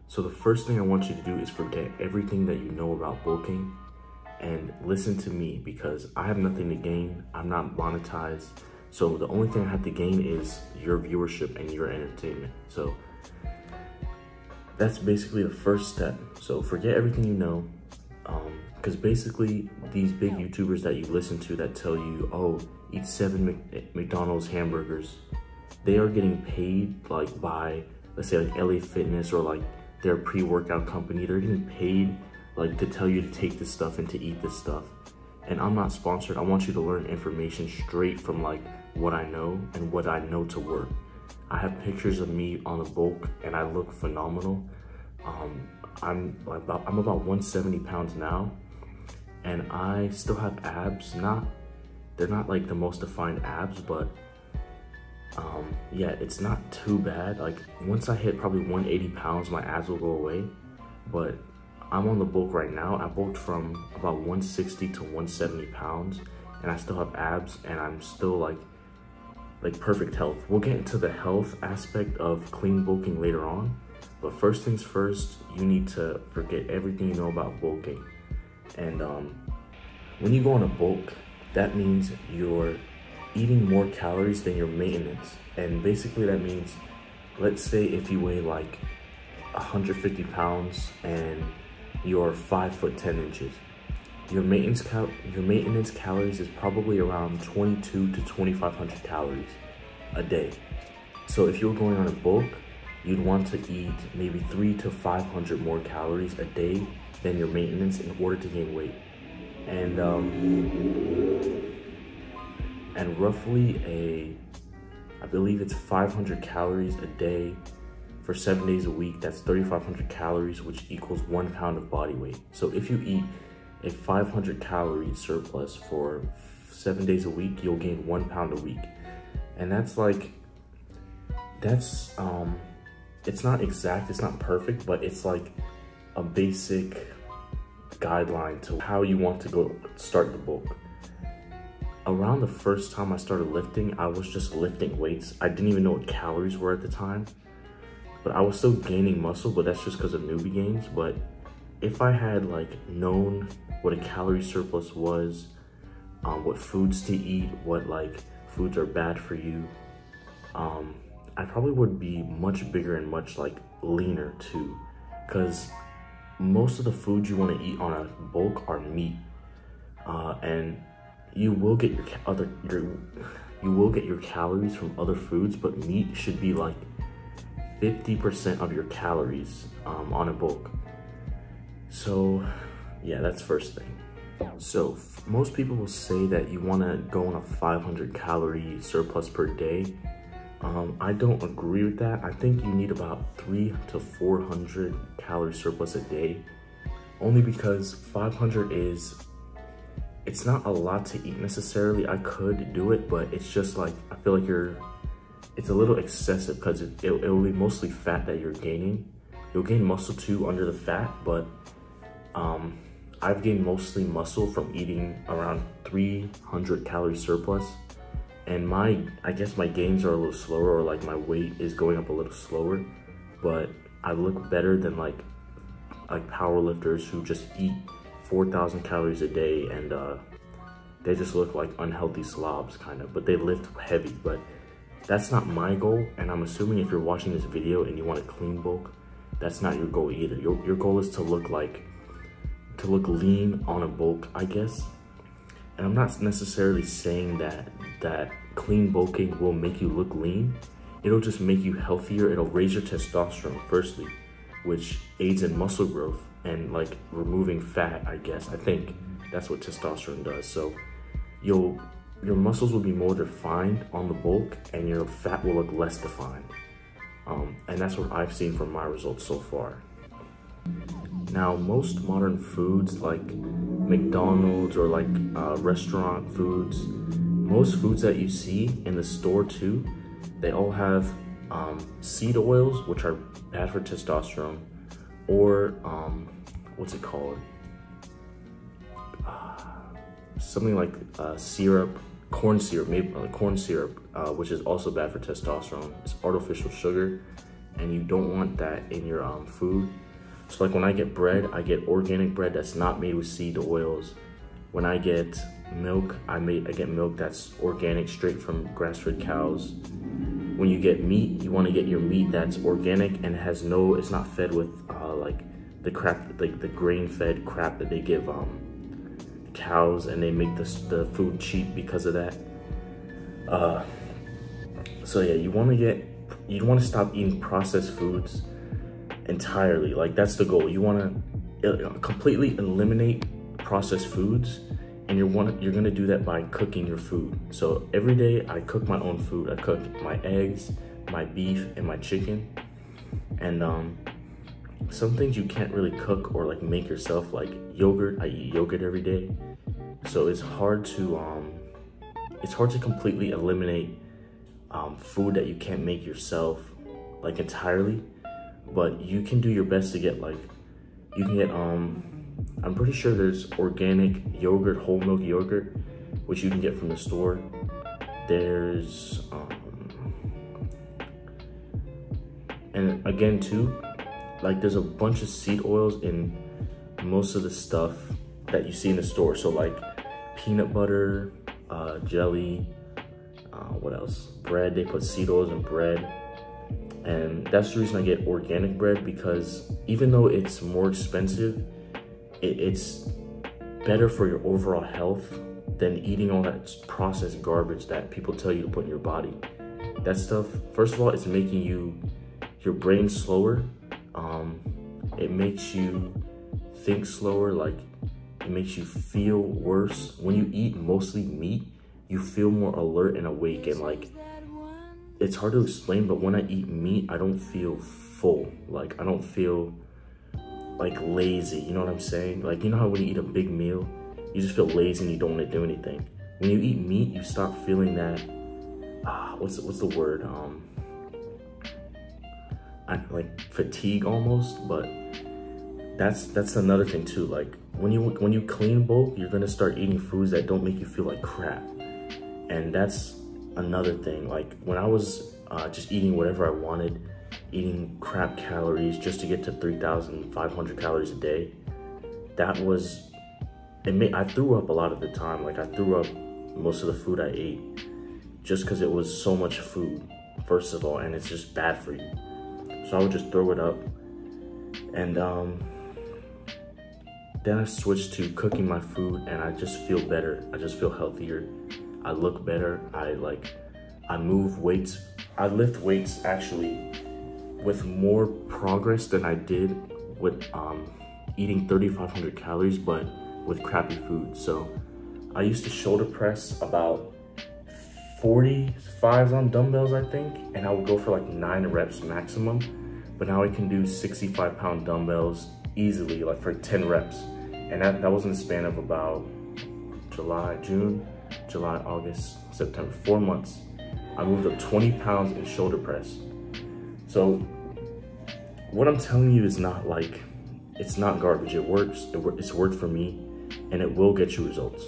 So the first thing I want you to do is forget everything that you know about bulking and listen to me, because I have nothing to gain. I'm not monetized. So the only thing I have to gain is your viewership and your entertainment. So that's basically the first step. So forget everything you know. Because basically these big YouTubers that you listen to that tell you, oh, eat 7 McDonald's hamburgers, they are getting paid like by, let's say like LA Fitness or like their pre-workout company. They're getting paid like to tell you to take this stuff and to eat this stuff. And I'm not sponsored. I want you to learn information straight from like what I know and what I know to work. I have pictures of me on the bulk and I look phenomenal. I'm about 170 pounds now, and I still have abs. They're not like the most defined abs, but yeah, it's not too bad. Like once I hit probably 180 pounds, my abs will go away. But I'm on the bulk right now. I bulked from about 160 to 170 pounds, and I still have abs, and I'm still like perfect health. We'll get into the health aspect of clean bulking later on. But first things first, you need to forget everything you know about bulking. And when you go on a bulk, that means you're eating more calories than your maintenance. And basically that means, let's say if you weigh like 150 pounds and you're 5 foot 10 inches, your maintenance calories is probably around 22 to 2,500 calories a day. So if you're going on a bulk, you'd want to eat maybe 300 to 500 more calories a day than your maintenance in order to gain weight. And roughly I believe it's 500 calories a day for 7 days a week. That's 3,500 calories, which equals 1 pound of body weight. So if you eat a 500 calorie surplus for 7 days a week, you'll gain 1 pound a week. And that's it's not exact, it's not perfect, but it's like a basic guideline to how you want to start the bulk. Around the first time I started lifting, I was just lifting weights. I didn't even know what calories were at the time, but I was still gaining muscle, but that's just because of newbie gains. But if I had like known what a calorie surplus was, what foods to eat, what like foods are bad for you, I probably would be much bigger and much like leaner too, because most of the foods you want to eat on a bulk are meat, and you will get your calories from other foods, but meat should be like 50% of your calories on a bulk. So yeah, that's first thing. So most people will say that you want to go on a 500 calorie surplus per day. I don't agree with that. I think you need about 300 to 400 calorie surplus a day, only because 500 it's not a lot to eat necessarily. I could do it, but it's just like, I feel like it's a little excessive, because it will be mostly fat that you're gaining. You'll gain muscle too under the fat, but I've gained mostly muscle from eating around 300 calorie surplus. And I guess my gains are a little slower, or like my weight is going up a little slower, but I look better than like power lifters who just eat 4,000 calories a day, and they just look like unhealthy slobs kind of, but they lift heavy. But that's not my goal, and I'm assuming if you're watching this video and you want a clean bulk, that's not your goal either. Your goal is to look lean on a bulk, I guess. And I'm not necessarily saying that clean bulking will make you look lean. It'll just make you healthier. It'll raise your testosterone firstly, which aids in muscle growth and like removing fat, I guess. I think that's what testosterone does. So your muscles will be more defined on the bulk, and your fat will look less defined. And that's what I've seen from my results so far. Now, most modern foods like McDonald's or like restaurant foods, most foods that you see in the store too, they all have seed oils, which are bad for testosterone, or what's it called? Something like syrup, corn syrup, maybe corn syrup, which is also bad for testosterone. It's artificial sugar, and you don't want that in your food. So like when I get bread, I get organic bread that's not made with seed oils. When I get milk, I get milk that's organic, straight from grass-fed cows. When you get meat, you want to get your meat that's organic and it's not fed with like the crap, like the grain-fed crap that they give cows, and they make the food cheap because of that. So yeah, you want to stop eating processed foods entirely. Like that's the goal. You want to completely eliminate processed foods, and you're gonna do that by cooking your food. So every day I cook my own food. I cook my eggs, my beef, and my chicken. And some things you can't really cook or like make yourself, like yogurt. I eat yogurt every day, so it's hard to completely eliminate food that you can't make yourself, like entirely. But you can do your best to get I'm pretty sure there's organic yogurt, whole milk yogurt, which you can get from the store. There's and again too, like there's a bunch of seed oils in most of the stuff that you see in the store. So like peanut butter, jelly, what else? Bread, they put seed oils in bread. And that's the reason I get organic bread, because even though it's more expensive, it's better for your overall health than eating all that processed garbage that people tell you to put in your body. That stuff, first of all, it's making your brain slower. It makes you think slower, like it makes you feel worse. When you eat mostly meat, you feel more alert and awake, and like, it's hard to explain, but when I eat meat, I don't feel full. Like I don't feel like lazy, you know what I'm saying? Like, you know how when you eat a big meal, you just feel lazy and you don't want to do anything. When you eat meat, you stop feeling that, what's the word? Like fatigue almost, but that's another thing too. Like when you clean bulk, you're gonna start eating foods that don't make you feel like crap. And that's another thing. Like when I was just eating whatever I wanted, eating crap calories just to get to 3,500 calories a day, I threw up a lot of the time. Like I threw up most of the food I ate just because it was so much food, first of all, and it's just bad for you. So I would just throw it up. And then I switched to cooking my food, and I just feel better. I just feel healthier. I look better. I move weights. I lift weights actually with more progress than I did with eating 3,500 calories, but with crappy food. So I used to shoulder press about 45 on dumbbells, I think, and I would go for like 9 reps maximum. But now I can do 65-pound dumbbells easily, like for 10 reps. And that was in the span of about June, July, August, September, 4 months. I moved up 20 pounds in shoulder press. So what I'm telling you is not like, it's not garbage. It works. It's worked for me, and it will get you results.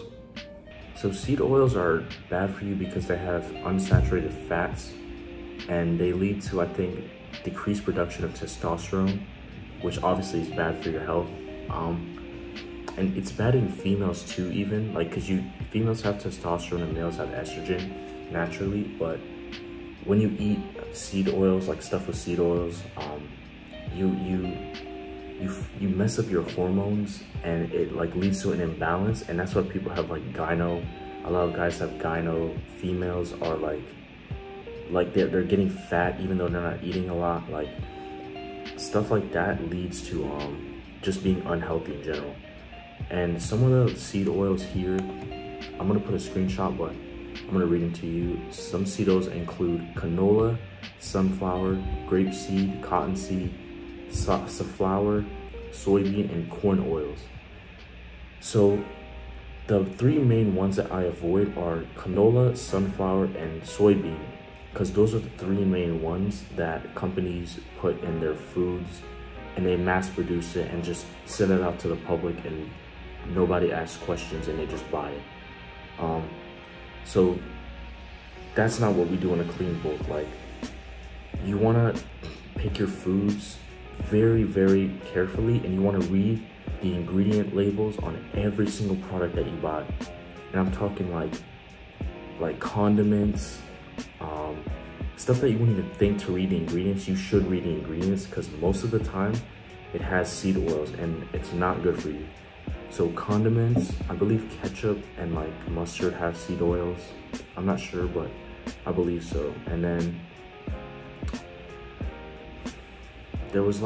So seed oils are bad for you because they have unsaturated fats, and they lead to, I think, decreased production of testosterone, which obviously is bad for your health. And it's bad in females too, even, like, because females have testosterone and males have estrogen naturally. But when you eat seed oils, like stuff with seed oils, you mess up your hormones, and it like leads to an imbalance. And that's why people have like gyno. A lot of guys have gyno. Females are like they're getting fat even though they're not eating a lot. Like stuff like that leads to just being unhealthy in general. And some of the seed oils here, I'm gonna put a screenshot, but I'm gonna read them to you. Some seed oils include canola, sunflower, grapeseed, cottonseed, safflower, soybean, and corn oils. So the 3 main ones that I avoid are canola, sunflower, and soybean, because those are the 3 main ones that companies put in their foods, and they mass produce it and just send it out to the public, and nobody asks questions and they just buy it. So that's not what we do in a clean bulk. Like, you want to pick your foods very, very carefully, and you want to read the ingredient labels on every single product that you buy. And I'm talking like condiments, stuff that you wouldn't even think to read the ingredients. You should read the ingredients, because most of the time it has seed oils and it's not good for you. So condiments, I believe ketchup and like mustard have seed oils. I'm not sure, but I believe so. And then there was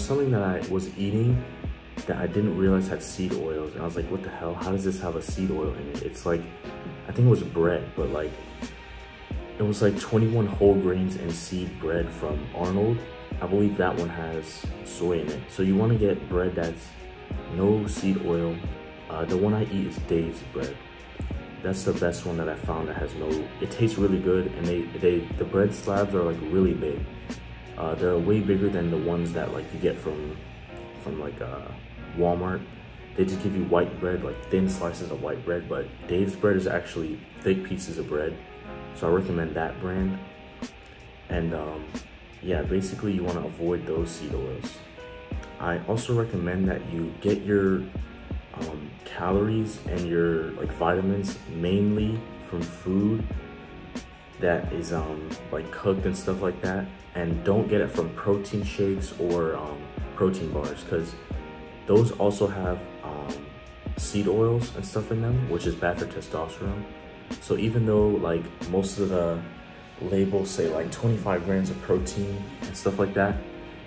something that I was eating that I didn't realize had seed oils, and I was like, what the hell, how does this have a seed oil in it? It's like, I think it was bread, but like it was like 21 whole grains and seed bread from Arnold. I believe that one has soy in it. So you want to get bread that's no seed oil. The one I eat is Dave's bread. That's the best one that I found that has no, it tastes really good, and the bread slabs are like really big. They're way bigger than the ones that like you get from like Walmart. They just give you white bread, like thin slices of white bread, but Dave's bread is actually thick pieces of bread. So I recommend that brand. And yeah, basically you want to avoid those seed oils. I also recommend that you get your calories and your like vitamins mainly from food that is like cooked and stuff like that, and don't get it from protein shakes or protein bars, because those also have seed oils and stuff in them, which is bad for testosterone. So even though like most of the labels say like 25 grams of protein and stuff like that,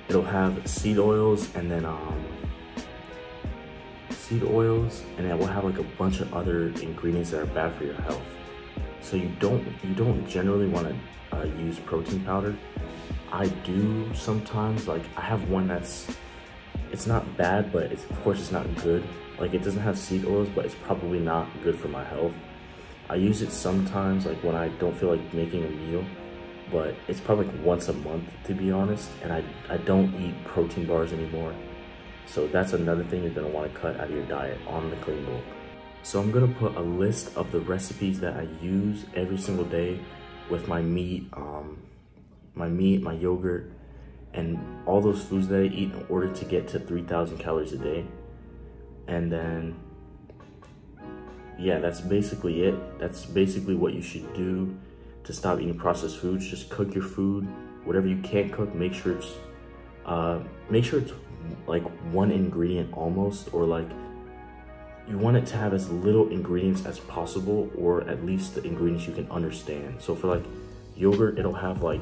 it'll have seed oils, and then it will have like a bunch of other ingredients that are bad for your health. So you don't generally want to use protein powder. I do sometimes. Like I have one it's not bad, but of course it's not good. Like it doesn't have seed oils, but it's probably not good for my health. I use it sometimes, like when I don't feel like making a meal, but it's probably like once a month, to be honest. And I don't eat protein bars anymore. So that's another thing you're gonna want to cut out of your diet on the Clean Bulk. So I'm gonna put a list of the recipes that I use every single day with my meat, my yogurt, and all those foods that I eat in order to get to 3,000 calories a day. And then, yeah, that's basically it. That's basically what you should do to stop eating processed foods. Just cook your food. Whatever you can't cook, make sure it's like one ingredient almost, or like you want it to have as little ingredients as possible, or at least the ingredients you can understand. So for like yogurt, it'll have like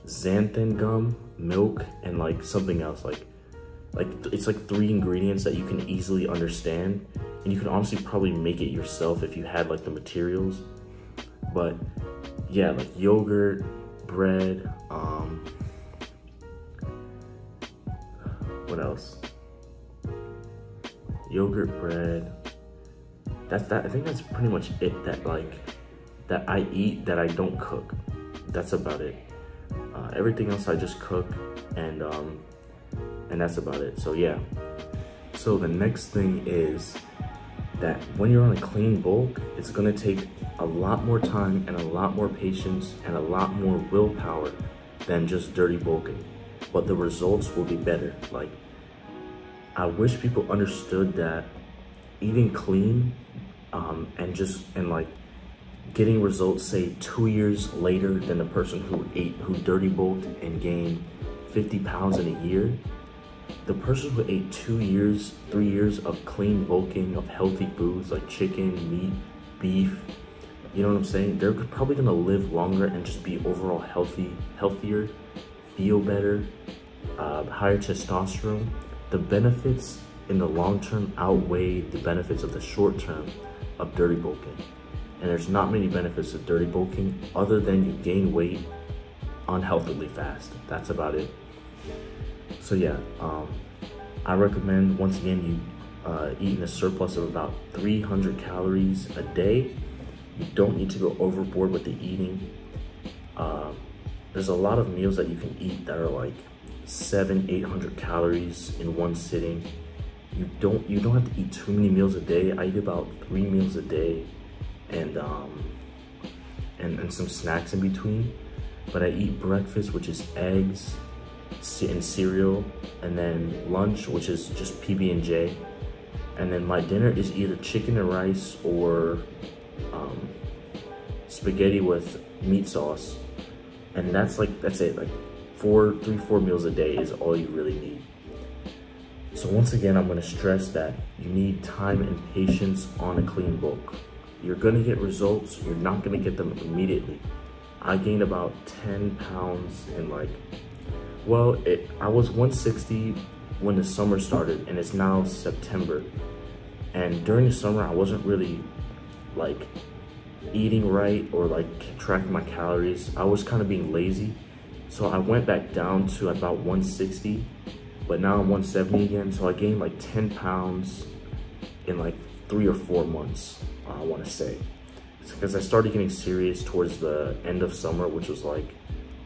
xanthan gum, milk, and like something else, like it's like 3 ingredients that you can easily understand, and you can honestly probably make it yourself if you had like the materials. But yeah, like yogurt, bread, what else? Yogurt, bread. That I think that's pretty much it that I eat that I don't cook. That's about it. Everything else I just cook, and that's about it. So yeah. So the next thing is that when you're on a Clean Bulk, it's gonna take a lot more time and a lot more patience and a lot more willpower than just dirty bulking, but the results will be better. Like, I wish people understood that eating clean and like getting results, say 2 years later than the person who dirty bulked and gained 50 pounds in a year, the person who ate 2 years, 3 years of clean bulking, of healthy foods like chicken, meat, beef, you know what I'm saying? They're probably gonna live longer and just be overall healthier, feel better, higher testosterone. The benefits in the long term outweigh the benefits of the short term of dirty bulking. And there's not many benefits of dirty bulking other than you gain weight unhealthily fast. That's about it. So yeah, I recommend, once again, you eating a surplus of about 300 calories a day. You don't need to go overboard with the eating. There's a lot of meals that you can eat that are like 700-800 calories in one sitting. You don't have to eat too many meals a day. I eat about 3 meals a day, and some snacks in between. But I eat breakfast, which is eggs, and cereal, and then lunch, which is just PB&J. And then my dinner is either chicken and rice or spaghetti with meat sauce. And that's it. Like 3-4 meals a day is all you really need. So once again, I'm gonna stress that you need time and patience on a clean bulk. You're gonna get results, you're not gonna get them immediately. I gained about 10 pounds in I was 160 when the summer started, and it's now September. And during the summer, I wasn't really like eating right or like tracking my calories. I was kind of being lazy. So I went back down to about 160, but now I'm 170 again. So I gained like 10 pounds in like 3 or 4 months, I want to say. It's because I started getting serious towards the end of summer, which was like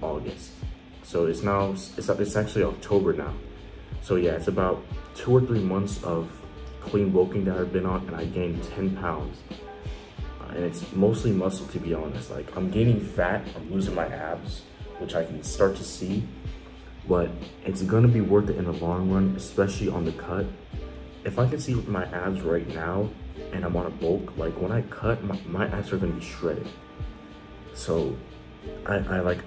August. So it's actually October now. So yeah, it's about 2 or 3 months of clean bulking that I've been on, and I gained 10 pounds. And it's mostly muscle, to be honest. Like, I'm gaining fat, I'm losing my abs, which I can start to see, but it's gonna be worth it in the long run, especially on the cut. If I can see my abs right now and I'm on a bulk, like when I cut, my abs are gonna be shredded. So I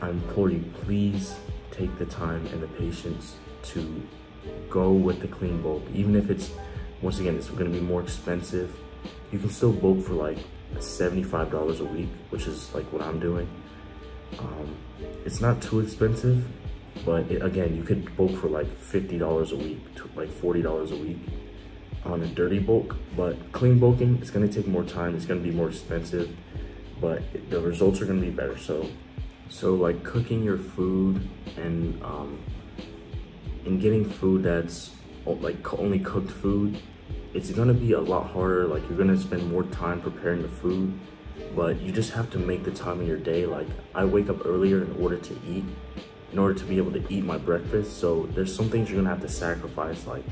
implore you, please take the time and the patience to go with the clean bulk. Even if it's, once again, it's gonna be more expensive, you can still bulk for like $75 a week, which is like what I'm doing. It's not too expensive, but again, you could bulk for like $50 a week to like $40 a week on a dirty bulk. But clean bulking, it's gonna take more time, it's gonna be more expensive, but the results are gonna be better. So like cooking your food and getting food that's like only cooked food, it's gonna be a lot harder. Like, you're gonna spend more time preparing the food, but you just have to make the time in your day. Like, I wake up earlier in order to eat, in order to be able to eat my breakfast. So there's some things you're gonna have to sacrifice. Like,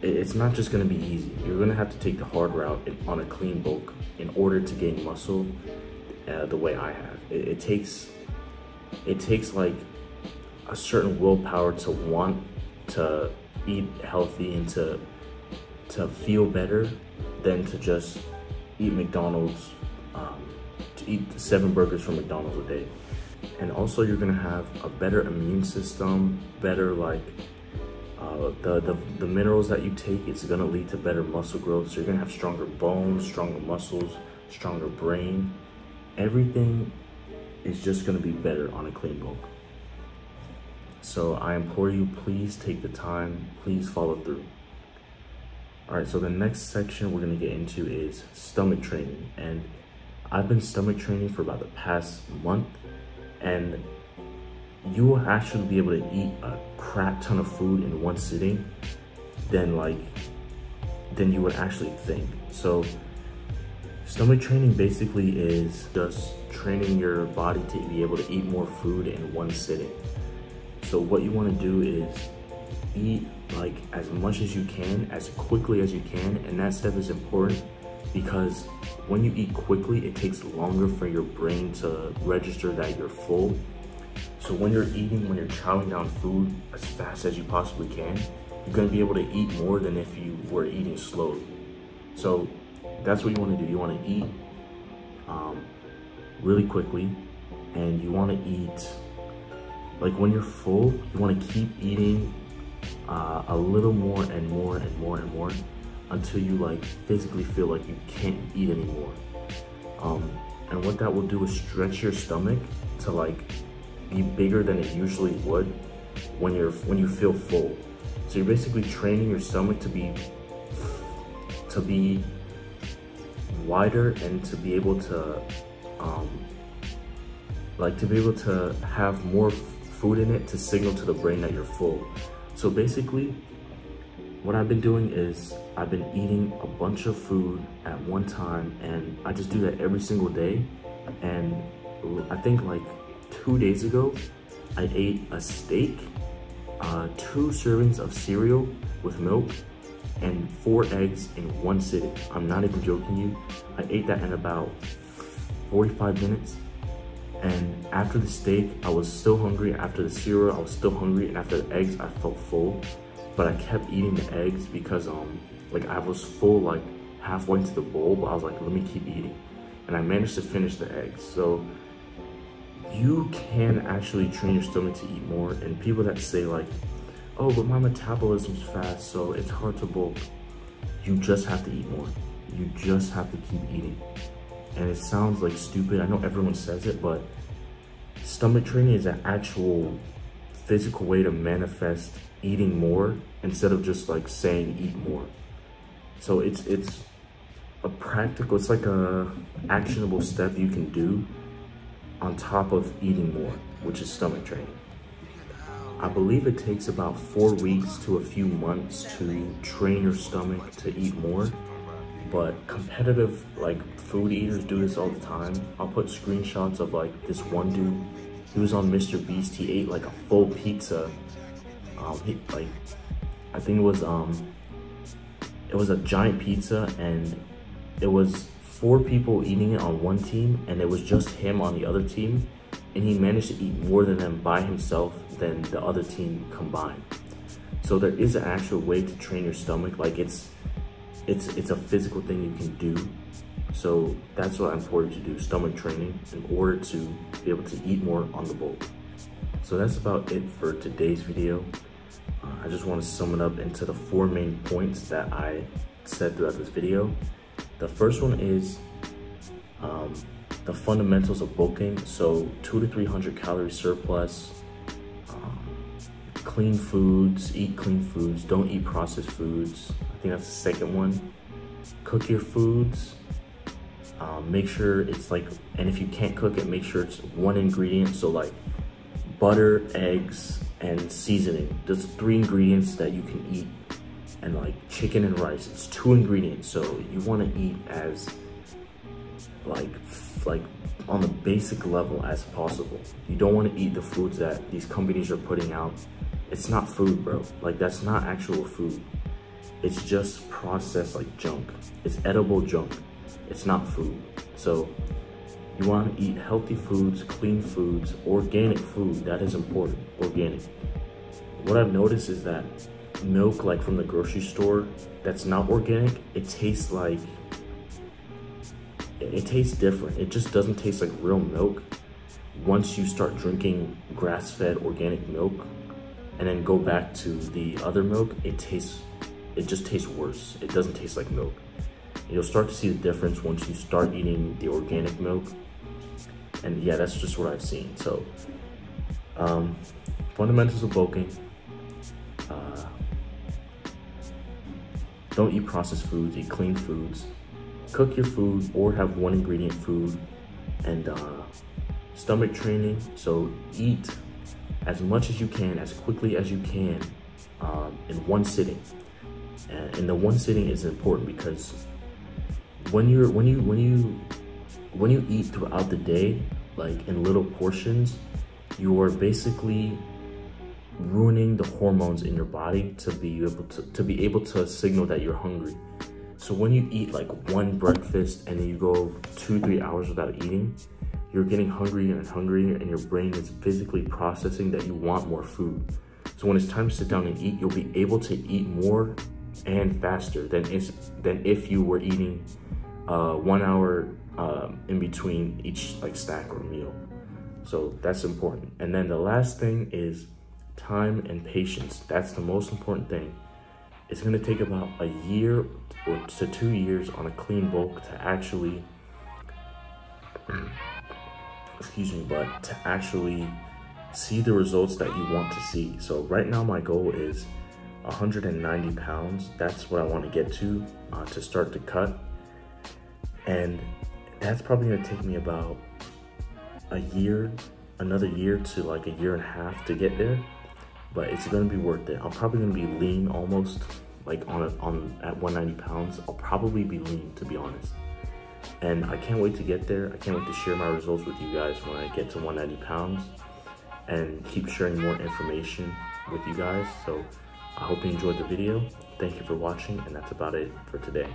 it's not just gonna be easy. You're gonna have to take the hard route on a clean bulk in order to gain muscle the way I have. It takes like a certain willpower to want to eat healthy and to feel better than to just eat McDonald's, to eat 7 burgers from McDonald's a day. And also, you're gonna have a better immune system, better like the minerals that you take, it's gonna lead to better muscle growth. So you're gonna have stronger bones, stronger muscles, stronger brain. Everything is just gonna be better on a clean bulk. So I implore you, please take the time, please follow through. All right, so the next section we're gonna get into is stomach training. And I've been stomach training for about the past month, and you will actually be able to eat a crap ton of food in one sitting than you would actually think. So stomach training basically is just training your body to be able to eat more food in one sitting. So what you wanna do is eat like as much as you can, as quickly as you can. And that step is important because when you eat quickly, it takes longer for your brain to register that you're full. So when you're eating, when you're chowing down food as fast as you possibly can, you're gonna be able to eat more than if you were eating slowly. So that's what you wanna do. You wanna eat really quickly, and you wanna eat, like when you're full, you wanna keep eating a little more and more and more and more until you like physically feel like you can't eat anymore. And what that will do is stretch your stomach to like be bigger than it usually would when you feel full. So you're basically training your stomach to be wider and to be able to have more food in it to signal to the brain that you're full. So basically, what I've been doing is I've been eating a bunch of food at one time, and I just do that every single day. And I think like 2 days ago, I ate a steak, 2 servings of cereal with milk, and 4 eggs in one sitting. I'm not even joking you. I ate that in about 45 minutes. And after the steak, I was still hungry. After the cereal, I was still hungry. And after the eggs, I felt full. But I kept eating the eggs because like I was full like halfway into the bowl, but I was like, let me keep eating. And I managed to finish the eggs. So you can actually train your stomach to eat more. And people that say like, oh, but my metabolism's fast, so it's hard to bulk. You just have to eat more. You just have to keep eating. And it sounds like stupid. I know everyone says it, but stomach training is an actual physical way to manifest eating more instead of just like saying eat more. So it's a practical, it's like a actionable step you can do on top of eating more, which is stomach training. I believe it takes about 4 weeks to a few months to train your stomach to eat more. But competitive like food eaters do this all the time. I'll put screenshots of like this one dude. He was on Mr. Beast. He ate like a full pizza. I think it was a giant pizza, and it was 4 people eating it on one team, and it was just him on the other team. And he managed to eat more than them by himself than the other team combined. So there is an actual way to train your stomach. Like it's a physical thing you can do. So that's what I'm important to do, stomach training, in order to be able to eat more on the bulk. So that's about it for today's video. I just want to sum it up into the 4 main points that I said throughout this video. The first one is the fundamentals of bulking. So 200 to 300 calorie surplus, clean foods, eat clean foods, don't eat processed foods. I think that's the second one. Cook your foods. Make sure it's like, and if you can't cook it, make sure it's 1 ingredient. So like butter, eggs, and seasoning. There's 3 ingredients that you can eat. And like chicken and rice, it's 2 ingredients. So you want to eat as like on the basic level as possible. You don't want to eat the foods that these companies are putting out. It's not food, bro. Like that's not actual food. It's just processed like junk. It's edible junk. It's not food. So you want to eat healthy foods, clean foods, organic food. That is important, organic. What I've noticed is that milk, like from the grocery store, that's not organic, it tastes different. It just doesn't taste like real milk. Once you start drinking grass-fed organic milk and then go back to the other milk, it just tastes worse. It doesn't taste like milk. You'll start to see the difference once you start eating the organic milk. And yeah, that's just what I've seen. So fundamentals of bulking. Don't eat processed foods, eat clean foods. Cook your food or have 1 ingredient food. And stomach training. So eat as much as you can, as quickly as you can, in 1 sitting. And the 1 sitting is important because when you eat throughout the day, like in little portions, you are basically ruining the hormones in your body to be able to signal that you're hungry. So when you eat like 1 breakfast and then you go 2-3 hours without eating, you're getting hungrier and hungrier, and your brain is physically processing that you want more food. So when it's time to sit down and eat, you'll be able to eat more and faster than if you were eating 1 hour in between each like snack or meal. So that's important. And then the last thing is time and patience. That's the most important thing. It's going to take about a year or to 2 years on a clean bulk to actually but to actually see the results that you want to see. So right now my goal is 190 pounds. That's what I want to get to start to cut. And that's probably going to take me about a year, another year to like a year and a half to get there. But it's going to be worth it. I'm probably going to be lean almost, like at 190 pounds. I'll probably be lean, to be honest. And I can't wait to get there. I can't wait to share my results with you guys when I get to 190 pounds and keep sharing more information with you guys. So I hope you enjoyed the video. Thank you for watching, and that's about it for today.